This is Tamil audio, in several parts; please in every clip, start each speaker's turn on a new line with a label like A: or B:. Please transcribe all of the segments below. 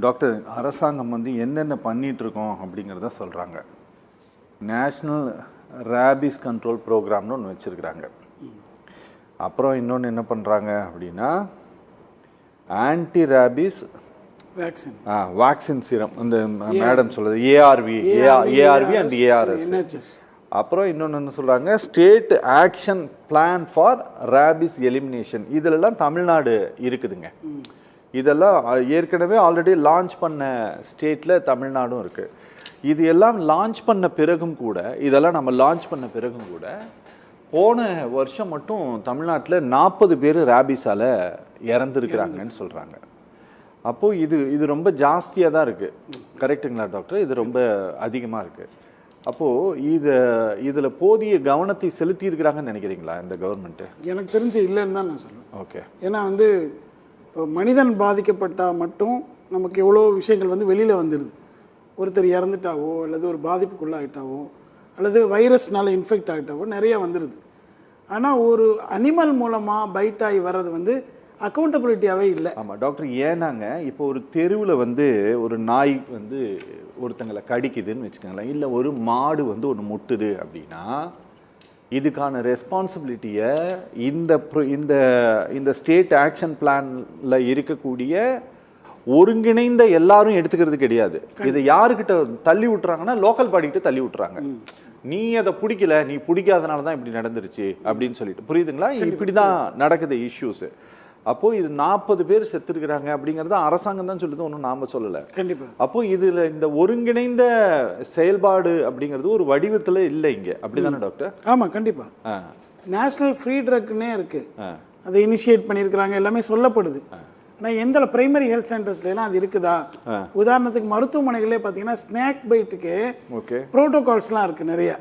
A: டாக்டர், அரசாங்கம் வந்து என்னென்ன பண்ணிகிட்ருக்கோம் அப்படிங்கிறத சொல்கிறாங்க. நேஷ்னல் ரேபிஸ் கண்ட்ரோல் ப்ரோக்ராம்னு ஒன்று வச்சுருக்குறாங்க. அப்புறம் இன்னொன்று என்ன பண்ணுறாங்க அப்படின்னா, ஆன்டி ரேபிஸ் வேக்சின் சீரம், இந்த மேடம் சொல்கிறது ஏஆர்வி அண்ட் ஏஆர்எஸ். அப்புறம் இன்னொன்று என்ன சொல்கிறாங்க, state action plan for rabies elimination. இதிலெல்லாம் தமிழ்நாடு இருக்குதுங்க. இதெல்லாம் ஏற்கனவே ஆல்ரெடி லான்ச் பண்ண ஸ்டேட்டில் தமிழ்நாடும் இருக்குது. இது எல்லாம் லான்ச் பண்ண பிறகும் கூட, இதெல்லாம் நம்ம லான்ச் பண்ண பிறகும் கூட போன வருஷம் மட்டும் தமிழ்நாட்டில் 40 பேர் ரேபிஸால் இறந்துருக்குறாங்கன்னு சொல்கிறாங்க. அப்போது இது ரொம்ப ஜாஸ்தியாக தான் இருக்குது. கரெக்டுங்களா டாக்டர்? இது ரொம்ப அதிகமாக இருக்குது. அப்போது இதில் போதிய கவனத்தை செலுத்தி இருக்கிறாங்கன்னு நினைக்கிறீங்களா இந்த கவர்மெண்ட்டு?
B: எனக்கு தெரிஞ்சு இல்லைன்னு தான் நான் சொல்லுவேன்.
A: ஓகே.
B: ஏன்னா வந்து இப்போ மனிதன் பாதிக்கப்பட்டால் மட்டும் நமக்கு எவ்வளோ விஷயங்கள் வந்து வெளியில் வந்துடுது. ஒருத்தர் இறந்துட்டாவோ அல்லது ஒரு பாதிப்புக்குள்ளாகிட்டாவோ அல்லது வைரஸ்னால இன்ஃபெக்ட் ஆகிட்டாவோ நிறையா வந்துடுது. ஆனால் ஒரு அனிமல் மூலமாக பைட் ஆகி வர்றது வந்து அக்கௌண்டபிலிட்டியாகவே இல்லை.
A: ஆமாம் டாக்டர். ஏன்னாங்க இப்போ ஒரு தெருவில் வந்து ஒரு நாய் வந்து ஒருத்தங்களை கடிக்குதுன்னு வச்சுக்கோங்களேன், இல்லை ஒரு மாடு வந்து ஒன்று முட்டுது அப்படின்னா இதுக்கான ரெஸ்பான்சிபிலிட்டியை இந்த ஸ்டேட் ஆக்ஷன் பிளான்ல இருக்கக்கூடிய ஒருங்கிணைந்த எல்லாரும் எடுத்துக்கிறது கிடையாது. இதை யாருக்கிட்ட தள்ளி விட்டுறாங்கன்னா லோக்கல் பாடிக்கிட்ட தள்ளி விட்டுறாங்க. நீ அதை பிடிக்கல, நீ பிடிக்காதனால தான் இப்படி நடந்துருச்சு அப்படின்னு சொல்லிட்டு. புரியுதுங்களா? இப்படிதான் நடக்குது இஷ்யூஸ். அப்போ இது 40 பேர் செத்துருக்குறாங்க அப்படிங்கறது அரசாங்கம் தான் சொல்லுது, ஒன்றும் நாம சொல்லலை.
B: கண்டிப்பா.
A: அப்போ இதுல இந்த ஒருங்கிணைந்த செயல்பாடு அப்படிங்கிறது ஒரு வடிவத்துல இல்லை இங்க, அப்படிதானே டாக்டர்?
B: ஆமா, கண்டிப்பா. நேஷனல் ஃப்ரீ ட்ரக்னே இருக்கு, அதை இனிஷியேட் பண்ணியிருக்கிறாங்க, எல்லாமே சொல்லப்படுது. ஆனால் எந்த பிரைமரி ஹெல்த் சென்டர்ஸ்லாம் அது இருக்குதா? உதாரணத்துக்கு மருத்துவமனைகளே பார்த்தீங்கன்னா ஸ்நாக் பைட்டுக்கு ப்ரோட்டோகால்ஸ்லாம் இருக்குது நிறைய.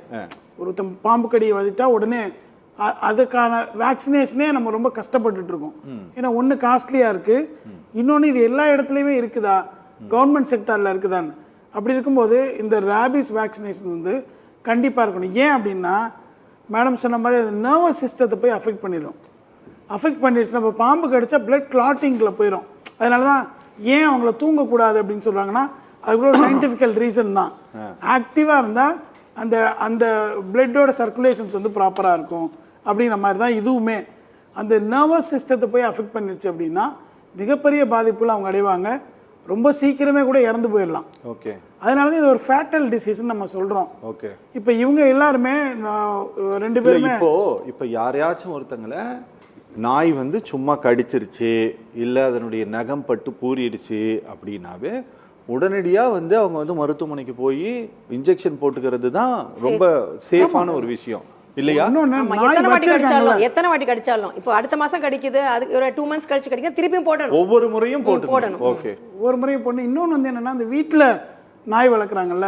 B: ஒருத்தன் பாம்பு கடியை வந்துட்டா உடனே அதுக்கான வேக்சினேஷனே நம்ம ரொம்ப கஷ்டப்பட்டுட்டு இருக்கோம். ஏன்னா ஒன்று காஸ்ட்லியாக இருக்குது, இன்னொன்று இது எல்லா இடத்துலையுமே இருக்குதா, கவர்மெண்ட் செக்டாரில் இருக்குதான்னு. அப்படி இருக்கும்போது இந்த ரேபிஸ் வேக்சினேஷன் வந்து கண்டிப்பாக இருக்கணும். ஏன் அப்படின்னா மேடம் சொன்ன மாதிரி அது நர்வஸ் சிஸ்டத்தை போய் அஃபெக்ட் பண்ணிடும். அஃபெக்ட் பண்ணிடுச்சுன்னா இப்போ பாம்பு கடிச்சா பிளட் கிளாட்டிங்கில் போயிடும். அதனால தான் ஏன் அவங்கள தூங்கக்கூடாது அப்படின்னு சொல்கிறாங்கன்னா அதுக்கு ஒரு சயின்டிஃபிக்கல் ரீசன் தான். ஆக்டிவாக இருந்தால் அந்த அந்த பிளட்டோட சர்க்குலேஷன்ஸ் வந்து ப்ராப்பராக இருக்கும் அப்படிங்கிற மாதிரி தான் இதுவுமே. அந்த நர்வஸ் சிஸ்டத்தை போய் அஃபெக்ட் பண்ணிடுச்சு அப்படின்னா மிகப்பெரிய பாதிப்புகள் அவங்க அடைவாங்க, ரொம்ப சீக்கிரமே கூட இறந்து போயிடலாம்.
A: ஓகே.
B: அதனால தான் இது ஒரு ஃபேட்டல் டிசீஸ்ன்னு நம்ம சொல்கிறோம்.
A: ஓகே.
B: இப்போ இவங்க எல்லாருமே 2 பேருமே
A: இப்போ யாரையாச்சும் ஒருத்தங்களை நாய் வந்து சும்மா கடிச்சிருச்சு, இல்லை அதனுடைய நகம் பட்டு பூரிடுச்சு அப்படின்னாவே உடனடியாக வந்து அவங்க வந்து மருத்துவமனைக்கு போய் இன்ஜெக்ஷன் போட்டுக்கிறது தான் ரொம்ப சேஃபான ஒரு விஷயம் இல்லையா?
C: எத்தனை வாட்டி கடிச்சாலும் இப்போ அடுத்த மாசம் கடிக்குது, அதுக்கு ஒரு 2 months கழிச்சு கடிக்க திருப்பியும் போடணும்.
A: ஒவ்வொரு முறையும் போடணும். ஓகே.
B: ஒவ்வொரு முறையும் போடணும். இன்னொன்று வந்து என்னன்னா, அந்த வீட்டில் நாய் வளர்க்குறாங்கல்ல,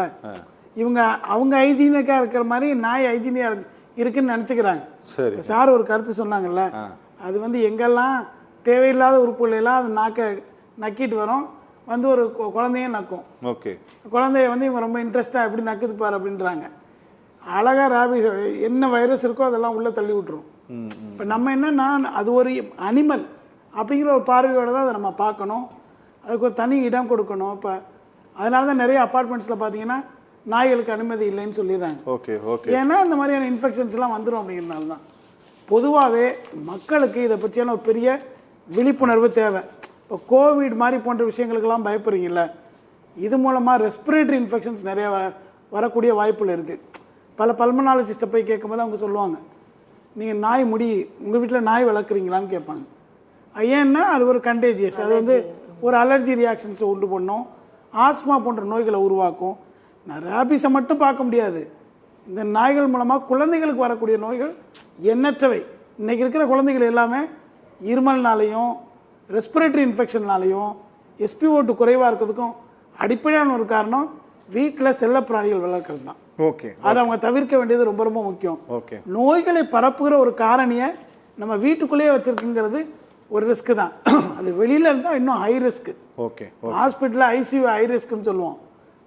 B: இவங்க அவங்க ஹைஜீனிக்காக இருக்கிற மாதிரி நாய் ஹைஜீனியாக இருக்குன்னு நினச்சிக்கிறாங்க. சரி. சார் ஒரு கருத்து சொன்னாங்கல்ல, அது வந்து எங்கெல்லாம் தேவையில்லாத உறுப்புகளெல்லாம் அது நக்கிட்டு வரும், வந்து ஒரு குழந்தையும் நக்கும். ஓகே. குழந்தைய வந்து இவங்க ரொம்ப இன்ட்ரெஸ்டாக எப்படி நக்குது பாரு அப்படின்றாங்க. அழகாக ரேபிஸ் என்ன வைரஸ் இருக்கோ அதெல்லாம் உள்ளே தள்ளி விட்டுரும். இப்போ நம்ம என்னன்னா, அது ஒரு அனிமல் அப்படிங்கிற ஒரு பார்வையோடு தான் அதை நம்ம பார்க்கணும், அதுக்கு ஒரு தனி இடம் கொடுக்கணும். இப்போ அதனால தான் நிறைய அப்பார்ட்மெண்ட்ஸில் பார்த்தீங்கன்னா நாய்களுக்கு அனுமதி இல்லைன்னு சொல்லிடுறாங்க.
A: ஓகே. ஓகே.
B: ஏன்னா அந்த மாதிரியான இன்ஃபெக்ஷன்ஸ்லாம் வந்துடும் அப்படிங்கிறதுனால தான். பொதுவாகவே மக்களுக்கு இதை பற்றியான ஒரு பெரிய விழிப்புணர்வு தேவை. இப்போ கோவிட் மாதிரி போன்ற விஷயங்களுக்கெல்லாம் பயப்படுறீங்கல்ல, இது மூலமாக ரெஸ்பிரேட்டரி இன்ஃபெக்ஷன்ஸ் நிறைய வரக்கூடிய வாய்ப்புகள் இருக்குது. பல பல்மனாலஜிஸ்ட்டை போய் கேட்கும்போது அவங்க சொல்லுவாங்க, நீங்கள் நாய் உங்கள் வீட்டில் நாய் வளர்க்குறீங்களான்னு கேட்பாங்க. ஏன்னா அது ஒரு கண்டேஜியஸ், அது வந்து ஒரு அலர்ஜி ரியாக்ஷன்ஸை உண்டு பண்ணும், ஆஸ்மா போன்ற நோய்களை உருவாக்கும். நான் ரேபிஸை மட்டும் பார்க்க முடியாது, இந்த நாய்கள் மூலமாக குழந்தைகளுக்கு வரக்கூடிய நோய்கள் எண்ணற்றவை. இன்றைக்கி இருக்கிற குழந்தைகள் எல்லாமே இருமல்னாலையும் ரெஸ்பிரேட்டரி இன்ஃபெக்ஷன்னாலையும் SpO2 குறைவாக இருக்கிறதுக்கும் அடிப்படையான ஒரு காரணம் வீட்டில் செல்ல பிராணிகள் வளர்க்கிறது தான்.
A: ஓகே.
B: அதை அவங்க தவிர்க்க வேண்டியது ரொம்ப ரொம்ப முக்கியம்.
A: ஓகே.
B: நோய்களை பரப்புகிற ஒரு காரணியை நம்ம வீட்டுக்குள்ளேயே வச்சுருக்குங்கிறது ஒரு ரிஸ்க்கு தான். அது வெளியில் இருந்தால் இன்னும் ஹை ரிஸ்க்கு.
A: ஓகே.
B: ஹாஸ்பிட்டலில் ICU ஹை ரிஸ்க்குன்னு சொல்லுவோம்,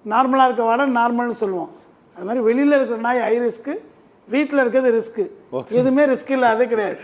B: நார்மலாக இருக்க வாட நார்மல்னு சொல்லுவோம். அது மாதிரி வெளியில் இருக்கிற நாய் ஹை ரிஸ்க்கு, வீட்டில் இருக்கிறது ரிஸ்க்கு. எதுவுமே ரிஸ்க் இல்லாதே கிடையாது.